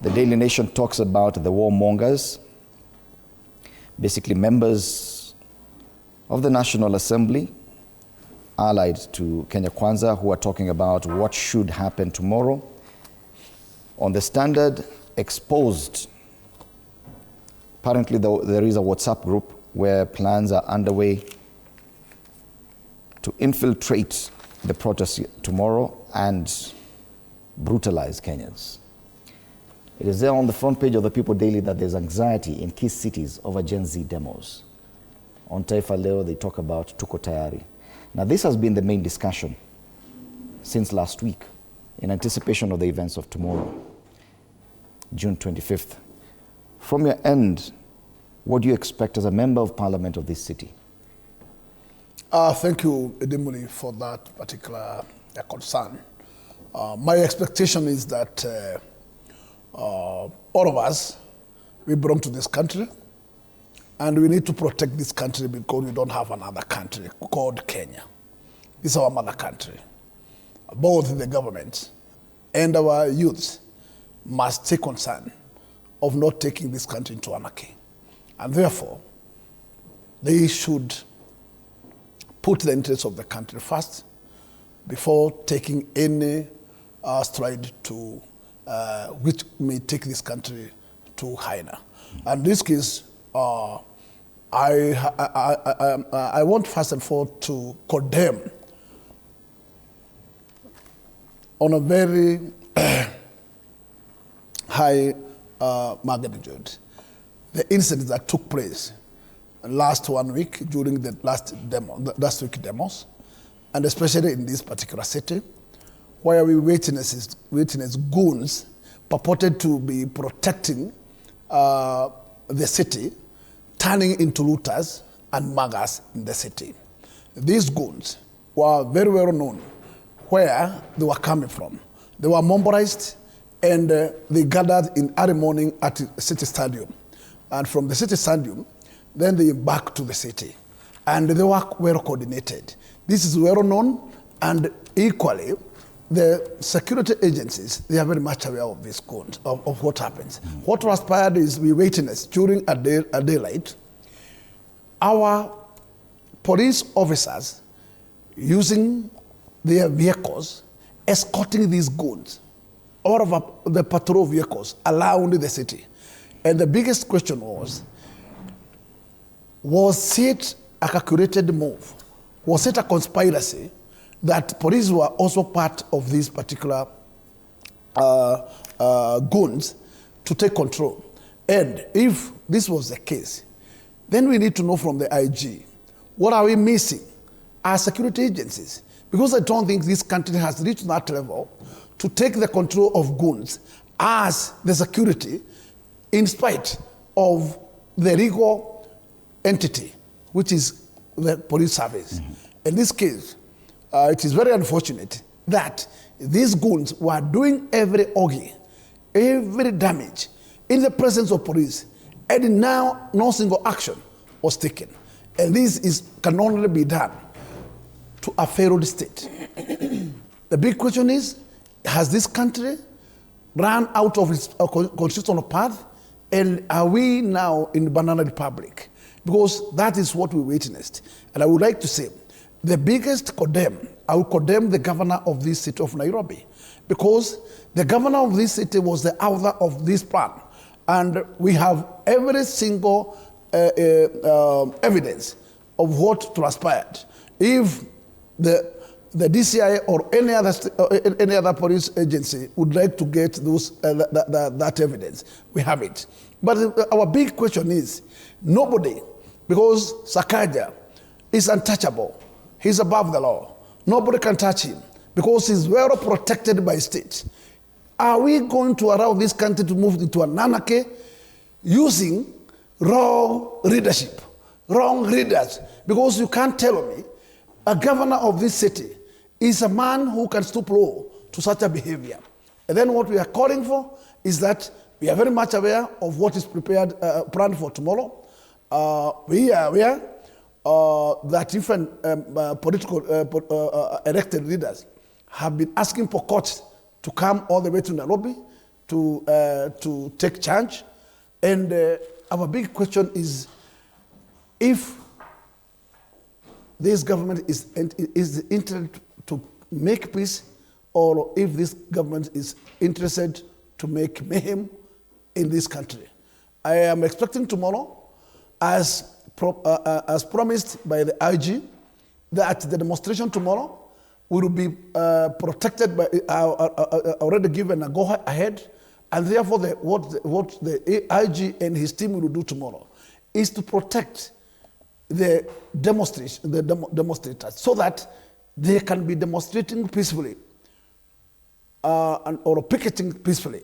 The Daily Nation talks about the warmongers, basically members of the National Assembly, allied to Kenya Kwanza, who are talking about what should happen tomorrow. On the Standard, exposed. Apparently there is a WhatsApp group where plans are underway to infiltrate the protest tomorrow and brutalize Kenyans. It is there on the front page of the People Daily that there's anxiety in key cities over Gen Z demos. On Taifa Leo, they talk about Tuko Tayari. Now, this has been the main discussion since last week in anticipation of the events of tomorrow, June 25th. From your end, what do you expect as a member of parliament of this city? Thank you, Edimuli, for that particular concern. My expectation is that all of us, we belong to this country, and we need to protect this country because we don't have another country called Kenya. This is our mother country. Both the government and our youth must take concern of not taking this country into anarchy. And therefore, they should put the interests of the country first before taking any stride to which may take this country to higher. And in this case, I want first and foremost to condemn on a very high magnitude the incidents that took place last 1 week during the last week demos, and especially in this particular city, where we witnessed goons purported to be protecting the city, turning into looters and muggers in the city. These goons were very well known where they were coming from. They were mobilized and they gathered in early morning at the city stadium. And from the city stadium, then they back to the city. And they were well coordinated. This is well known, and equally, the security agencies, they are very much aware of this code, of what happens. What transpired is we witnessed during a daylight, our police officers using their vehicles, escorting these goons, all of the patrol vehicles around the city. And the biggest question was it a calculated move? Was it a conspiracy that police were also part of these particular goons to take control? And if this was the case, then we need to know from the IG, what are we missing as security agencies? Because I don't think this country has reached that level to take the control of goons as the security, in spite of the legal entity, which is the police service. In this case, it is very unfortunate that these goons were doing every orgy, every damage in the presence of police, and now no single action was taken. And this can only be done to a failed state. The big question is, has this country run out of its constitutional path? And are we now in banana republic? Because that is what we witnessed. And I would like to say, the biggest I would condemn the governor of this city of Nairobi, because the governor of this city was the author of this plan. And we have every single evidence of what transpired. If the DCI or any other police agency would like to get that evidence, we have it. But our big question is, nobody, because Sakaja is untouchable. He's above the law. Nobody can touch him because he's well protected by state. Are we going to allow this country to move into an anarchy using wrong leadership, wrong leaders? Because you can't tell me a governor of this city is a man who can stoop low to such a behavior. And then what we are calling for is that we are very much aware of what is planned for tomorrow. We are aware that different political elected leaders have been asking for courts to come all the way to Nairobi to take charge. And our big question is, if this government is interested to make peace, or if this government is interested to make mayhem in this country. I am expecting tomorrow, as promised by the IG, that the demonstration tomorrow will be protected by, already given a go ahead, and therefore what the IG and his team will do tomorrow is to protect the demonstrators so that they can be demonstrating peacefully or picketing peacefully.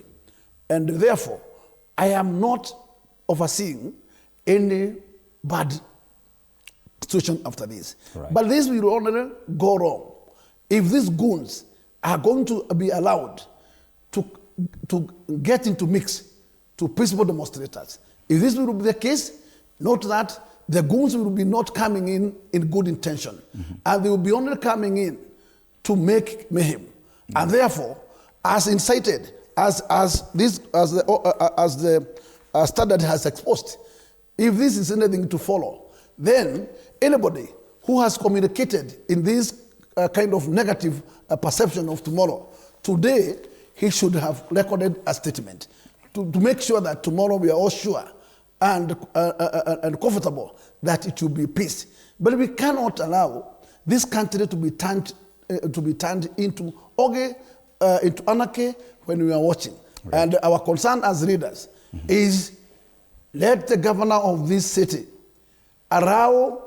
And therefore, I am not overseeing any bad situation after this. Right. But this will only go wrong if these goons are going to be allowed to get into mix to peaceful demonstrators. If this will be the case, note that the goons will be not coming in good intention, and they will be only coming in to make mayhem. And therefore, as incited, as the standard has exposed, if this is anything to follow, then anybody who has communicated in this kind of negative perception of tomorrow, today he should have recorded a statement to make sure that tomorrow we are all sure and comfortable that it will be peace. But we cannot allow this country to be turned into anarchy when we are watching. Right. And our concern as leaders is, let the governor of this city allow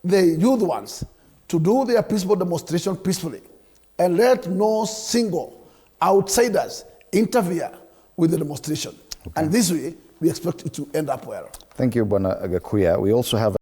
the youth ones to do their peaceful demonstration peacefully, and let no single outsiders interfere with the demonstration. Okay. And this way, we expect it to end up well. Thank you, Bwana Gakuya. We also have